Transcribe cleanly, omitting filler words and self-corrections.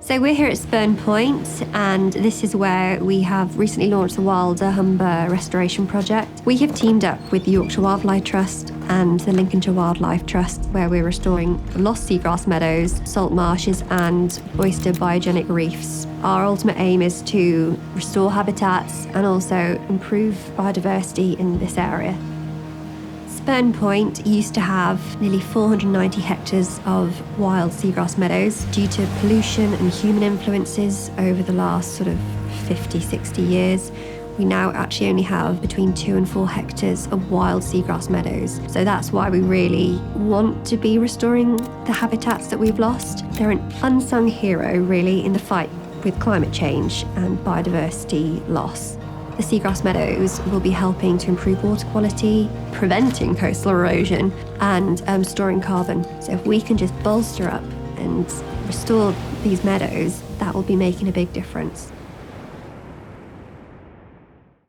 So we're here at Spurn Point, and this is where we have recently launched the Wilder Humber restoration project. We have teamed up with the Yorkshire Wildlife Trust and the Lincolnshire Wildlife Trust, where we're restoring lost seagrass meadows, salt marshes and oyster biogenic reefs. Our ultimate aim is to restore habitats and also improve biodiversity in this area. Spurn Point used to have nearly 490 hectares of wild seagrass meadows. Due to pollution and human influences over the last sort of 50, 60 years, we now actually only have between 2 and 4 hectares of wild seagrass meadows. So that's why we really want to be restoring the habitats that we've lost. They're an unsung hero, really, in the fight with climate change and biodiversity loss. The seagrass meadows will be helping to improve water quality, preventing coastal erosion, and storing carbon. So if we can just bolster up and restore these meadows, that will be making a big difference.